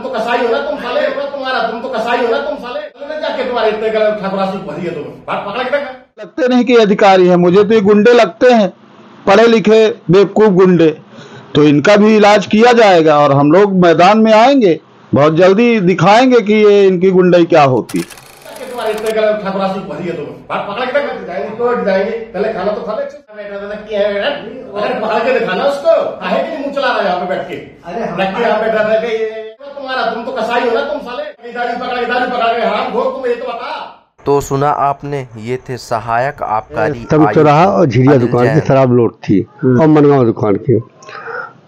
तुम तो कसाई हो ना, तुम साले तुम्हारा तुम तो कसाई हो ना, तुम साले जाके तुम्हारे इतने ठाकुरासी भरी है, तुम बात पकड़ के लगते नहीं कि अधिकारी है, मुझे तो ये गुंडे लगते हैं, पढ़े लिखे बेवकूफ गुंडे। तो इनका भी इलाज किया जाएगा और हम लोग मैदान में आएंगे, बहुत जल्दी दिखाएंगे कि ये इनकी गुंडाई क्या होती है। तुम्हारे इतने ठाकुरासी भरी है, तुम बात पकड़ के जाएंगे, पहले खाना तो खा ले, अगर पकड़ के दिखाना उसको, काहे कि मुंह चला रहा है यहाँ पे बैठ के, यहाँ बैठा था तुम्हारा तुम तो कसाई हो ना, तुम साले दाढ़ी पकड़ के हाथ घोर, तुम ये तो बता। तो सुना आपने, ये थे सहायक आबकारी तब चौराहा और झिरिया दुकान की शराब लोड थी और मनगांव दुकान की।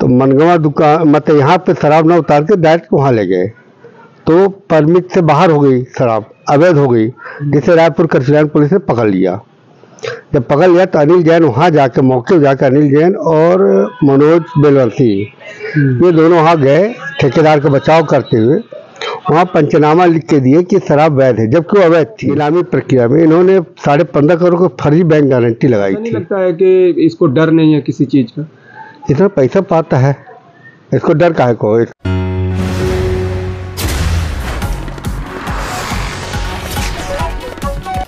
तो मनगांव दुकान मतलब यहाँ पे शराब ना उतार के डायरेक्ट वहाँ ले गए, तो परमिट से बाहर हो गई, शराब अवैध हो गई, जिसे रायपुर कचरान पुलिस ने पकड़ लिया। जब पकड़ लिया तो अनिल जैन वहाँ जाके मौके पर जाकर अनिल जैन और मनोज बेलवंती ये दोनों वहाँ गए ठेकेदार का बचाव करते हुए। वहाँ पंचनामा लिख के दिए कि शराब वैध है, जबकि वो अवैध थी। नीलामी प्रक्रिया में इन्होंने 15.5 करोड़ को फर्जी बैंक गारंटी लगाई थी। लगता है कि इसको डर नहीं है किसी चीज का, इतना पैसा पाता है, इसको डर काहे को।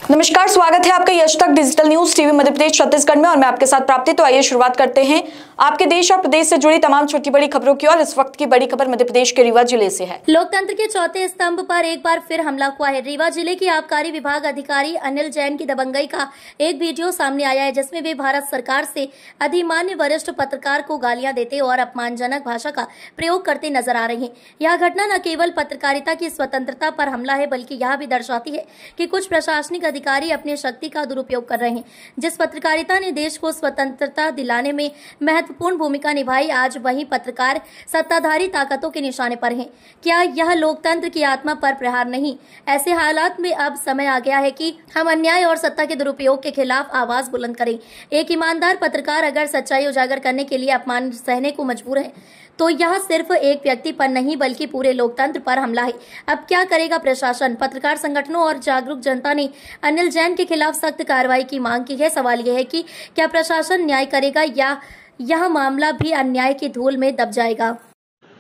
नमस्कार, स्वागत है आपका यश तक digital news TV Madhya Pradesh Chhattisgarh में और मैं आपके साथ प्राप्ति। तो आइए शुरुआत करते हैं आपके देश और प्रदेश से जुड़ी तमाम छोटी बड़ी खबरों की। और इस वक्त की बड़ी खबर मध्य प्रदेश के रीवा जिले से है। लोकतंत्र के चौथे स्तंभ पर एक बार फिर हमला हुआ है। रीवा जिले के आबकारी विभाग अधिकारी अनिल जैन की दबंगई का एक वीडियो सामने आया है, जिसमें वे भारत सरकार से अधिमान्य वरिष्ठ पत्रकार को गालियां देते और अपमानजनक भाषा का प्रयोग करते नजर आ रहे हैं। यह घटना न केवल पत्रकारिता की स्वतंत्रता पर हमला है, बल्कि यह भी दर्शाती है कि कुछ प्रशासनिक अधिकारी अपनी शक्ति का दुरुपयोग कर रहे हैं। जिस पत्रकारिता ने देश को स्वतंत्रता दिलाने में महत्वपूर्ण भूमिका निभाई, आज वही पत्रकार सत्ताधारी ताकतों के निशाने पर हैं। क्या यह लोकतंत्र की आत्मा पर प्रहार नहीं? ऐसे हालात में अब समय आ गया है कि हम अन्याय और सत्ता के दुरुपयोग के खिलाफ आवाज बुलंद करें। एक ईमानदार पत्रकार अगर सच्चाई उजागर करने के लिए अपमान सहने को मजबूर है, तो यह सिर्फ एक व्यक्ति पर नहीं बल्कि पूरे लोकतंत्र पर हमला है। अब क्या करेगा प्रशासन? पत्रकार संगठनों और जागरूक जनता ने अनिल जैन के खिलाफ सख्त कार्रवाई की मांग की है। सवाल यह है कि क्या प्रशासन न्याय करेगा या यह मामला भी अन्याय की धूल में दब जाएगा?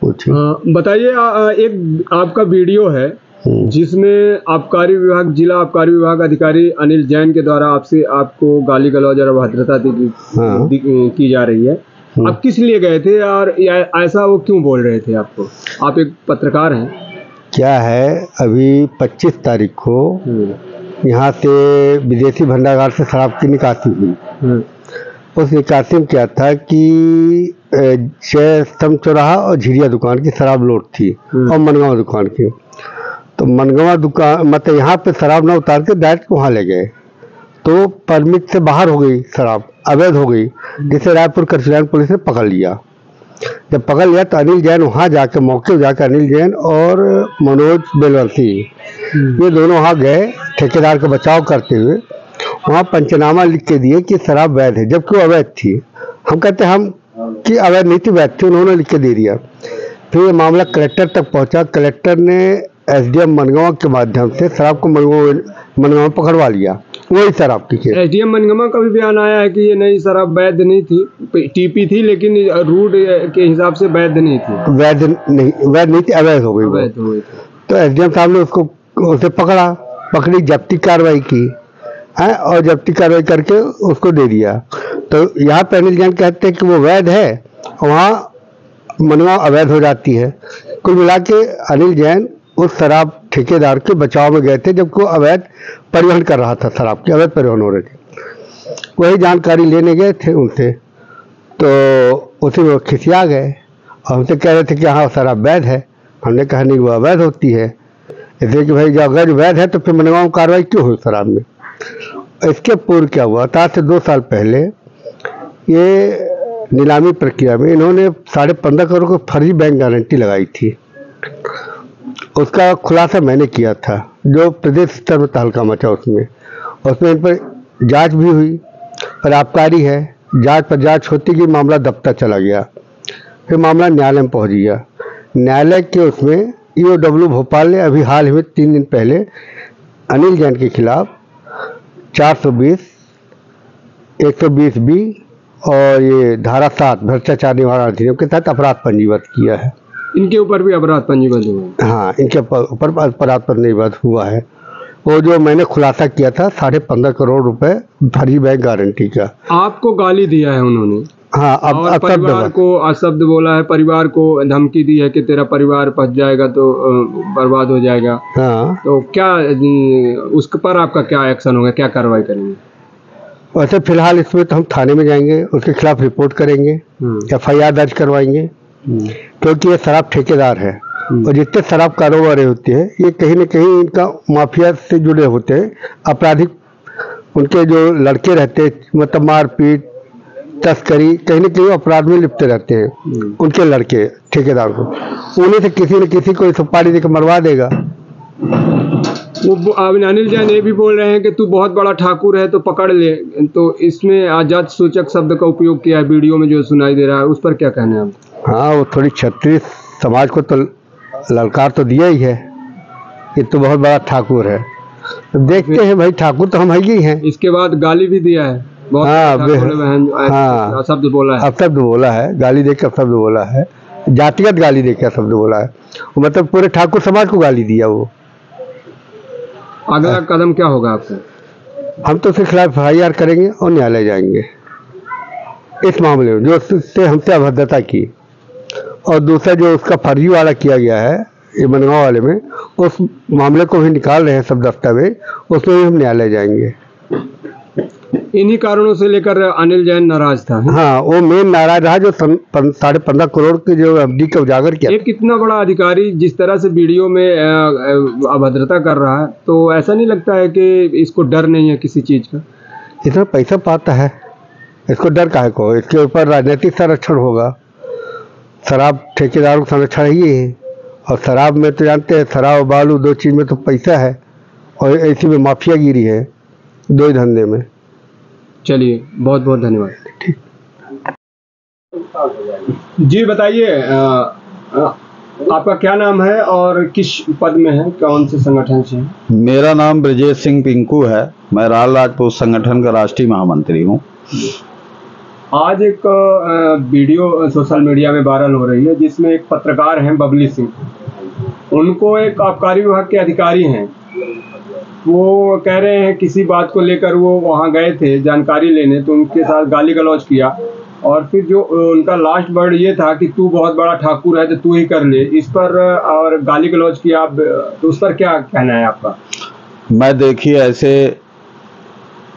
बताइए, एक आपका वीडियो है जिसमें आबकारी विभाग, जिला आबकारी विभाग अधिकारी अनिल जैन के द्वारा आपको गाली गलौज और अभद्रता की जा रही है। आप किस लिए गए थे और ऐसा वो क्यों बोल रहे थे आपको? आप एक पत्रकार हैं। क्या है, अभी 25 तारीख को यहाँ से विदेशी भंडागार से शराब की निकासी हुई। उस निकासी में क्या था कि स्तंभ चौराहा और झिरिया दुकान की शराब लोड थी और मनगांव दुकान की। तो मनगांव दुकान मतलब यहाँ पे शराब ना उतार के डायरेक्ट वहाँ ले गए, तो परमिट से बाहर हो गई, शराब अवैध हो गई, जिसे रायपुर कचरान पुलिस ने पकड़ लिया। जब पकड़ लिया तो अनिल जैन वहाँ जाके मौके पर जाकर अनिल जैन और मनोज बेलवंती ये दोनों वहाँ गए ठेकेदार का बचाव करते हुए। वहाँ पंचनामा लिख के दिए कि शराब वैध है, जबकि वो अवैध थी। हम कहते हम कि अवैध नहीं थी, वैध थी, उन्होंने लिख के दे दिया। फिर ये मामला कलेक्टर तक पहुँचा। कलेक्टर ने एसडीएम मनगांव के माध्यम से शराब को मनगांव पकड़वा लिया, वही शराब की। एसडीएम मनगांव का भी बयान आया है कि ये नई शराब वैध नहीं थी, टीपी थी, लेकिन रूट के हिसाब से वैध नहीं थी। वैध नहीं थी, अवैध हो गई। तो एसडीएम साहब ने उसे पकड़ी, जब्ती कार्रवाई की है और जब्ती कार्रवाई करके उसको दे दिया। तो यहाँ पे अनिल जैन कहते हैं कि वो वैध है, वहाँ मनगांव अवैध हो जाती है। कुल मिला के अनिल जैन उस शराब ठेकेदार के बचाव में गए थे, जबकि वो अवैध परिवहन कर रहा था, शराब की अवैध परिवहन हो रहे थे। वही जानकारी लेने गए थे उनसे, तो उसी में खिसिया गए और हमसे कह रहे थे कि हाँ शराब वैध है। हमने कहा नहीं, वो अवैध होती है, इसलिए कि भाई अगर वैध है तो फिर मनगांव कार्रवाई क्यों हुई शराब में। इसके पूर्व क्या हुआ था, आज से 2 साल पहले ये नीलामी प्रक्रिया में इन्होंने 15.5 करोड़ को फर्जी बैंक गारंटी लगाई थी। उसका खुलासा मैंने किया था, जो प्रदेश स्तर में तहलका मचा। उसमें इन पर जांच भी हुई, पर आबकारी है, जांच पर जांच होती गई, मामला दबता चला गया। फिर मामला न्यायालय में पहुंच गया। न्यायालय के उसमें ईओडब्ल्यू भोपाल ने अभी हाल ही में 3 दिन पहले अनिल जैन के खिलाफ 420, 120B और ये धारा 7 भ्रष्टाचार निवारण अधिनियम के तहत अपराध पंजीबद्ध किया है। इनके ऊपर भी अपराध पंजीबद्ध हुआ है? हाँ, इनके ऊपर अपराध पंजीबद्ध हुआ है। वो जो मैंने खुलासा किया था 15.5 करोड़ रुपए फर्जी बैंक गारंटी का। आपको गाली दिया है उन्होंने? हाँ, और परिवार को अशब्द बोला है, परिवार को धमकी दी है कि तेरा परिवार फंस जाएगा तो बर्बाद हो जाएगा। हाँ, तो क्या उस पर आपका क्या एक्शन होगा, क्या कार्रवाई करेंगे? वैसे फिलहाल इसमें तो हम थाने में जाएंगे, उसके खिलाफ रिपोर्ट करेंगे, FIR दर्ज करवाएंगे, क्योंकि ये शराब ठेकेदार है और जितने शराब कारोबारी होते हैं ये कहीं न कहीं इनका माफिया से जुड़े होते हैं। आपराधिक उनके जो लड़के रहते हैं, मतलब मारपीट, तस्करी, कहीं न कहीं अपराध में लिप्त रहते हैं उनके लड़के ठेकेदार को। उन्हीं से किसी न किसी को सुपारी देकर मरवा देगा। वो अनिल जैन ये भी बोल रहे हैं कि तू बहुत बड़ा ठाकुर है तो पकड़ ले, तो इसमें आजाद सूचक शब्द का उपयोग किया है वीडियो में जो सुनाई दे रहा है, उस पर क्या कहना है आप? हाँ, वो थोड़ी क्षत्रिय समाज को तो ललकार तो दिया ही है, ये तो बहुत बड़ा ठाकुर है। तो देखते हैं भाई, ठाकुर तो हम ही हैं। इसके बाद गाली भी दिया है बहुत। हाँ, शब्द बोला है, अपशब्द बोला है, गाली देकर अपशब्द बोला है, जातिगत गाली देकर अपशब्द बोला है, मतलब पूरे ठाकुर समाज को गाली दिया वो। अगला कदम क्या होगा आपका? हम तो उसके खिलाफ FIR करेंगे और न्यायालय जाएंगे इस मामले में, जो उससे हमसे अभद्रता की। और दूसरा जो उसका फर्जी वाला किया गया है ये मनगांव वाले में, उस मामले को भी निकाल रहे हैं सब दस्तावेज, उसमें भी हम न्यायालय जाएंगे। इन्हीं कारणों से लेकर अनिल जैन नाराज था। हाँ, वो मेन नाराज रहा जो 15.5 करोड़ के जो FD का उजागर किया। एक कितना बड़ा अधिकारी जिस तरह से वीडियो में अभद्रता कर रहा है, तो ऐसा नहीं लगता है कि इसको डर नहीं है किसी चीज का? इतना पैसा पाता है, इसको डर काहे को? इसके ऊपर राजनीतिक संरक्षण होगा। शराब ठेकेदारों का संरक्षण ही है, और शराब में तो जानते हैं, शराब बालू दो चीज में तो पैसा है, और ऐसी में माफियागिरी है, दो ही धंधे में। चलिए, बहुत बहुत धन्यवाद। ठीक जी, बताइए आपका क्या नाम है और किस पद में है, कौन से संगठन से? मेरा नाम ब्रजेश सिंह पिंकू है, मैं राल राजपूत संगठन का राष्ट्रीय महामंत्री हूँ। आज एक वीडियो सोशल मीडिया में वायरल हो रही है जिसमें एक पत्रकार हैं बबली सिंह, उनको एक आबकारी विभाग के अधिकारी हैं, वो कह रहे हैं किसी बात को लेकर वो वहाँ गए थे जानकारी लेने, तो उनके साथ गाली गलौज किया, और फिर जो उनका लास्ट वर्ड ये था कि तू बहुत बड़ा ठाकुर है तो तू ही कर ले, इस पर और गाली गलौज किया। तो उस पर क्या कहना है आपका? मैं देखिए, ऐसे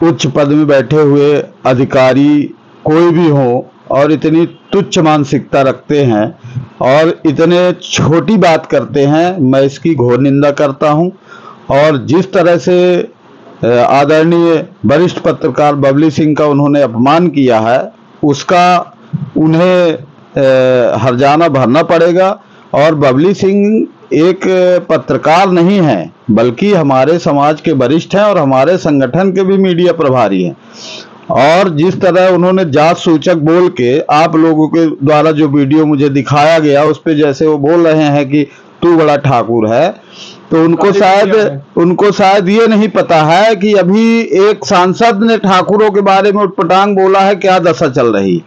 उच्च पद में बैठे हुए अधिकारी कोई भी हो और इतनी तुच्छ मानसिकता रखते हैं और इतने छोटी बात करते हैं, मैं इसकी घोर निंदा करता हूं। और जिस तरह से आदरणीय वरिष्ठ पत्रकार बबली सिंह का उन्होंने अपमान किया है, उसका उन्हें हर्जाना भरना पड़ेगा। और बबली सिंह एक पत्रकार नहीं है, बल्कि हमारे समाज के वरिष्ठ हैं और हमारे संगठन के भी मीडिया प्रभारी हैं। और जिस तरह उन्होंने जात सूचक बोल के आप लोगों के द्वारा जो वीडियो मुझे दिखाया गया, उस पे जैसे वो बोल रहे हैं कि तू बड़ा ठाकुर है, तो उनको शायद ये नहीं पता है कि अभी एक सांसद ने ठाकुरों के बारे में उटपटांग बोला है, क्या दशा चल रही,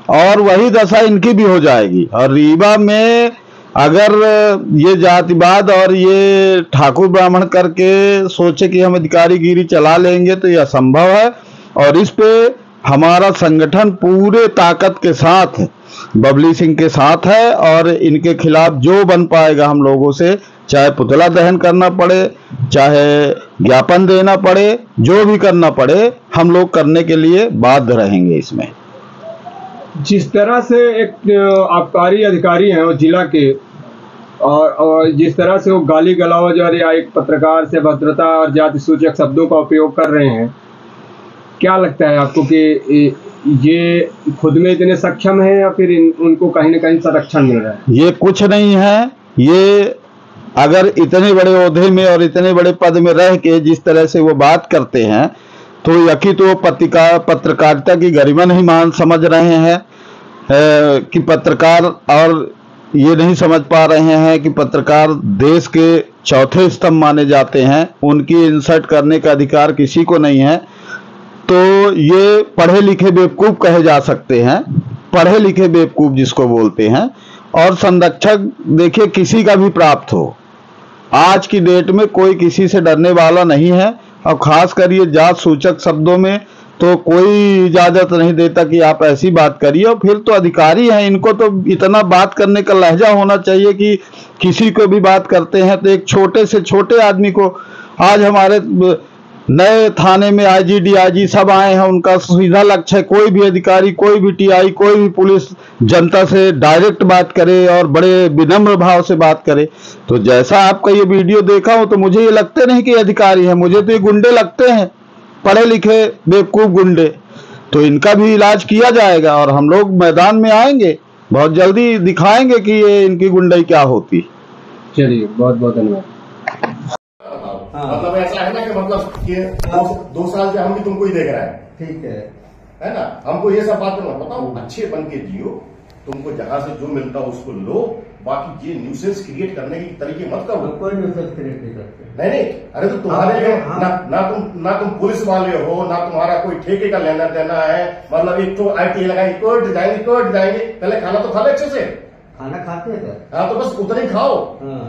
और वही दशा इनकी भी हो जाएगी। और रीवा में अगर ये जातिवाद और ये ठाकुर ब्राह्मण करके सोचे कि हम अधिकारीगिरी चला लेंगे तो यह असंभव है। और इस पे हमारा संगठन पूरे ताकत के साथ बबली सिंह के साथ है, और इनके खिलाफ जो बन पाएगा हम लोगों से, चाहे पुतला दहन करना पड़े, चाहे ज्ञापन देना पड़े, जो भी करना पड़े, हम लोग करने के लिए बाध्य रहेंगे। इसमें जिस तरह से एक आबकारी अधिकारी हैं वो जिला के, और जिस तरह से वो गाली गलौज और या एक पत्रकार से भद्रता और जाति सूचक शब्दों का उपयोग कर रहे हैं, क्या लगता है आपको कि ये खुद में इतने सक्षम है या फिर उनको कहीं न कहीं संरक्षण मिल रहा है? ये कुछ नहीं है। ये अगर इतने बड़े ओहदे में और इतने बड़े पद में रह के जिस तरह से वो बात करते हैं, तो यकी तो पत्रकारिता की गरिमा नहीं समझ रहे हैं कि पत्रकार, और ये नहीं समझ पा रहे हैं कि पत्रकार देश के चौथे स्तंभ माने जाते हैं, उनकी इंसल्ट करने का अधिकार किसी को नहीं है। तो ये पढ़े लिखे बेवकूफ़ कहे जा सकते हैं, पढ़े लिखे बेवकूफ़ जिसको बोलते हैं, और संरक्षक देखिए किसी का भी प्राप्त हो, आज की डेट में कोई किसी से डरने वाला नहीं है। और खासकर ये जात सूचक शब्दों में तो कोई इजाजत नहीं देता कि आप ऐसी बात करिए। और फिर तो अधिकारी हैं, इनको तो इतना बात करने का लहजा होना चाहिए कि किसी को भी बात करते हैं तो एक छोटे से छोटे आदमी को, आज हमारे नए थाने में आईजी डीआईजी सब आए हैं, उनका सीधा लक्ष्य है कोई भी अधिकारी, कोई भी टीआई, कोई भी पुलिस जनता से डायरेक्ट बात करे और बड़े विनम्र भाव से बात करे। तो जैसा आपका ये वीडियो देखा हो तो मुझे ये लगते नहीं कि अधिकारी हैं, मुझे तो ये गुंडे लगते हैं, पढ़े लिखे बेवकूफ गुंडे। तो इनका भी इलाज किया जाएगा और हम लोग मैदान में आएंगे, बहुत जल्दी दिखाएंगे कि ये इनकी गुंडाई क्या होती। चलिए बहुत बहुत धन्यवाद। मतलब ऐसा है ना कि मतलब कि 2 साल से हम भी तुमको ही देख रहे हैं, ठीक है ना। हमको ये सब बातें मत बताओ, अच्छे बन के जियो, तुमको जहां से जो मिलता हो उसको लो, बाकी ये न्यूसेंस क्रिएट करने के तरीके मत करो। कोई न्यूसेंस क्रिएट नहीं करते। नहीं, अरे तो तुम्हारे लिए ना तुम पुलिस वाले हो, ना तुम्हारा कोई ठेके का लेना देना है। मतलब एक तो आईटी लगाई, कोर्ट जाएंगे, पहले खाना तो खा ले अच्छे से। खाना खाते हैं सर। हाँ तो बस उतना ही खाओ,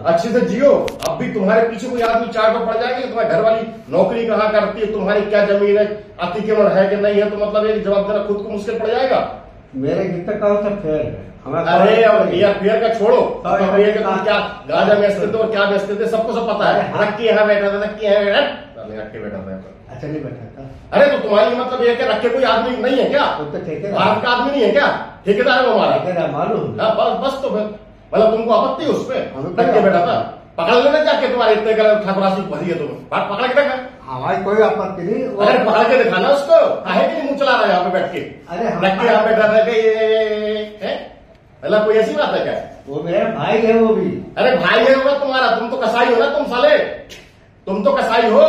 अच्छे से जियो। अब भी तुम्हारे पीछे कोई आदमी 4 पड़ जाएगी, तुम्हारे घर वाली नौकरी कहाँ करती है, तुम्हारी क्या जमीन है, अतिक्रमण है कि नहीं है, तो मतलब एक जवाब देना खुद को मुश्किल पड़ जाएगा। मेरे जितना कहो सब फेयर है। अरे और ये फेयर का छोड़ो, तुम क्या गाजा बेचते थे और क्या बेचते थे सबको सब पता है। रक्की यहाँ बैठा था, रक्की यहाँ रख के बैठा था। अच्छा नहीं बैठा था। अरे तो तुम्हारी मतलब ये रख के कोई आदमी नहीं है क्या? भारत का आदमी नहीं है क्या? ठेकेदार है हमारा, मालूम। बस तो फिर मतलब तुमको आपत्ति है उस पर रख के बैठा था? पकड़ लेना जाके, तुम्हारे इतने ठाकुरासी भरी है, तुम पकड़ के देखा। हमारी कोई आपत्ति नहीं। अरे पकड़ के दिखाना उसको, काहे कि मुंह चला रहा है यहाँ पे बैठ के? अरे रख के यहाँ बैठा था कि ये मतलब कोई ऐसी बात है क्या? वो मेरा भाई है वो भी। अरे भाई है होगा तुम्हारा, तुम तो कसाई हो ना, तुम साले, तुम तो कसाई हो,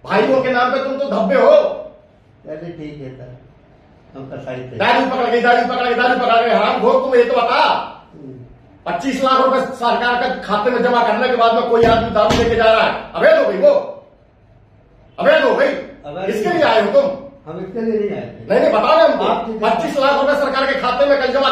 भाइयों के नाम पे तुम तो धब्बे हो। चलिए ठीक है सर, हम कसाई थे। दाढ़ी पकड़ गई हराम घोर। तुम ये तो बता, 25 लाख रुपए सरकार के खाते में जमा करने के बाद में कोई आदमी दारू लेके जा रहा है, अवैध हो गई वो, अवैध हो गई। इसके लिए आए हो तुम? हम इसके लिए नहीं आए थे। नहीं बताओ ना हमको, 25 लाख रुपए सरकार के खाते में कल जमा